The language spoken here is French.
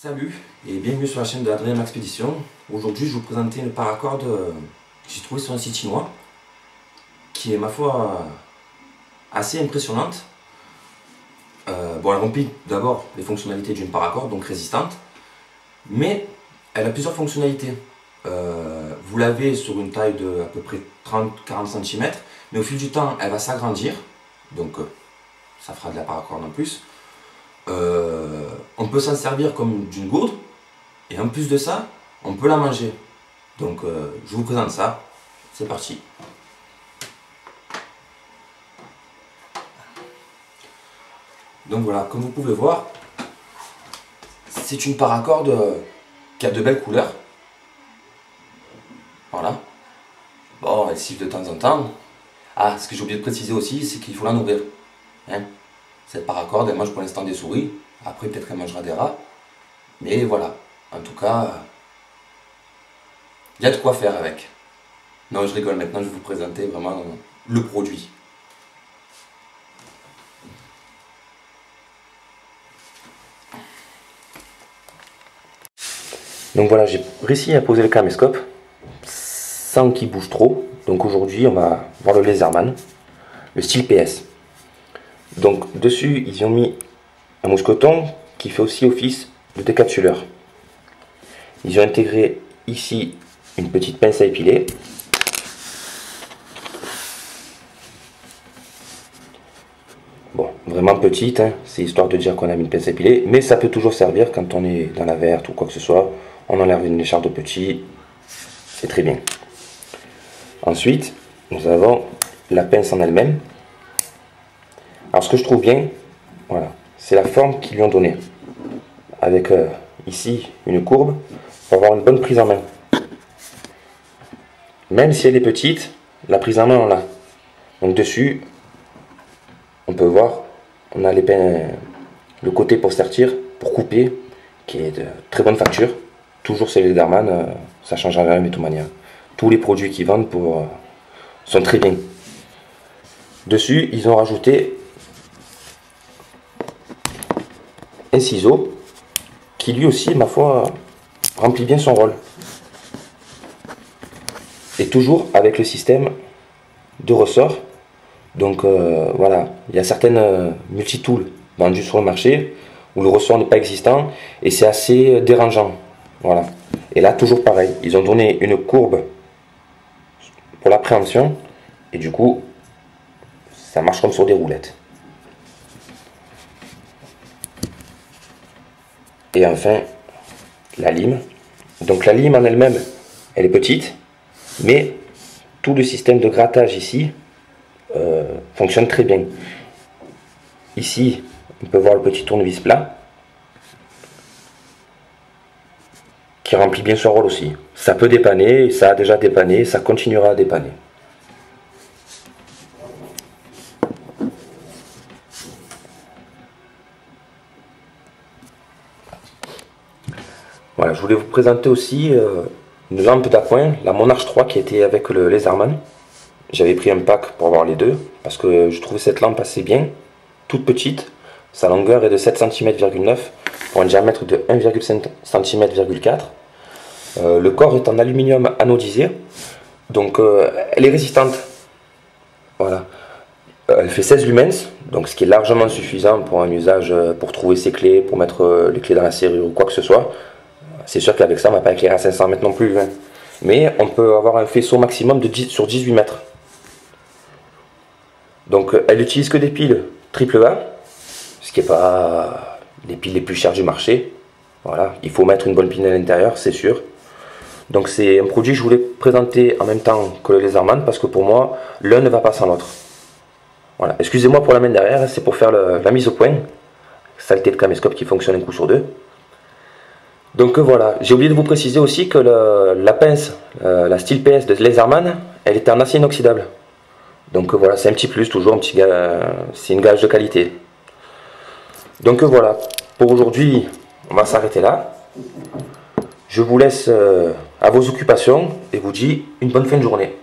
Salut et bienvenue sur la chaîne de Adrien Expédition. Aujourd'hui je vais vous présenter une paracorde que j'ai trouvée sur un site chinois qui est ma foi assez impressionnante. Bon, elle remplit d'abord les fonctionnalités d'une paracorde, donc résistante, mais elle a plusieurs fonctionnalités. Vous l'avez sur une taille de à peu près 30-40 cm, mais au fil du temps elle va s'agrandir, donc ça fera de la paracorde en plus. On peut s'en servir comme d'une gourde et en plus de ça on peut la manger, donc je vous présente ça, c'est parti. Donc voilà, comme vous pouvez voir, c'est une paracorde qui a de belles couleurs. Voilà. Bon, elle siffle de temps en temps. Ah, ce que j'ai oublié de préciser aussi, c'est qu'il faut la nourrir. Hein, cette paracorde, elle mange pour l'instant des souris. Après, peut-être qu'elle mangera des rats. Mais voilà. En tout cas, il y a de quoi faire avec. Non, je rigole. Maintenant, je vais vous présenter vraiment le produit. Donc voilà, j'ai réussi à poser le caméscope sans qu'il bouge trop. Donc aujourd'hui, on va voir le Laserman, le style PS. Donc dessus, ils ont mis un mousqueton qui fait aussi office de décapsuleur. Ils ont intégré ici une petite pince à épiler. Bon, vraiment petite, hein, c'est histoire de dire qu'on a mis une pince à épiler, mais ça peut toujours servir quand on est dans la verte ou quoi que ce soit. On enlève une écharpe de petit, c'est très bien. Ensuite, nous avons la pince en elle-même. Alors ce que je trouve bien, voilà, c'est la forme qu'ils lui ont donnée. Avec ici une courbe pour avoir une bonne prise en main. Même si elle est petite, la prise en main on l'a. Donc dessus, on peut voir, on a le côté pour sertir, pour couper, qui est de très bonne facture. Toujours c'est les Laserman, ça change rien mais de toute manière. Tous les produits qu'ils vendent sont très bien. Dessus, ils ont rajouté un ciseau qui lui aussi, ma foi, remplit bien son rôle. Et toujours avec le système de ressort. Donc voilà, il y a certaines multitools vendues sur le marché où le ressort n'est pas existant et c'est assez dérangeant. Voilà. Et là, toujours pareil, ils ont donné une courbe pour l'appréhension et du coup, ça marche comme sur des roulettes. Et enfin, la lime. Donc la lime en elle-même, elle est petite, mais tout le système de grattage ici fonctionne très bien. Ici, on peut voir le petit tournevis plat, qui remplit bien son rôle aussi. Ça peut dépanner, ça a déjà dépanné, ça continuera à dépanner. Voilà, je voulais vous présenter aussi une lampe d'appoint, la Monarch 3 qui était avec le Laserman. J'avais pris un pack pour avoir les deux, parce que je trouvais cette lampe assez bien, toute petite. Sa longueur est de 7 cm,9 pour un diamètre de 1,5 cm,4. Le corps est en aluminium anodisé, donc elle est résistante. Voilà. Elle fait 16 lumens, donc ce qui est largement suffisant pour un usage, pour trouver ses clés, pour mettre les clés dans la serrure ou quoi que ce soit. C'est sûr qu'avec ça, on ne va pas éclairer à 500 mètres non plus. Hein. Mais on peut avoir un faisceau maximum de 10 sur 18 mètres. Donc elle n'utilise que des piles AAA, ce qui n'est pas les piles les plus chères du marché. Voilà, il faut mettre une bonne pile à l'intérieur, c'est sûr. Donc c'est un produit que je voulais présenter en même temps que le Laserman, parce que pour moi, l'un ne va pas sans l'autre. Voilà, excusez-moi pour la main derrière, c'est pour faire la mise au point. Saleté de caméscope qui fonctionne un coup sur deux. Donc voilà, j'ai oublié de vous préciser aussi que la pince, la style PS de Laserman, elle était en acier inoxydable. Donc voilà, c'est un petit plus, toujours un petit c'est une gage de qualité. Donc voilà, pour aujourd'hui, on va s'arrêter là. Je vous laisse à vos occupations et vous dis une bonne fin de journée.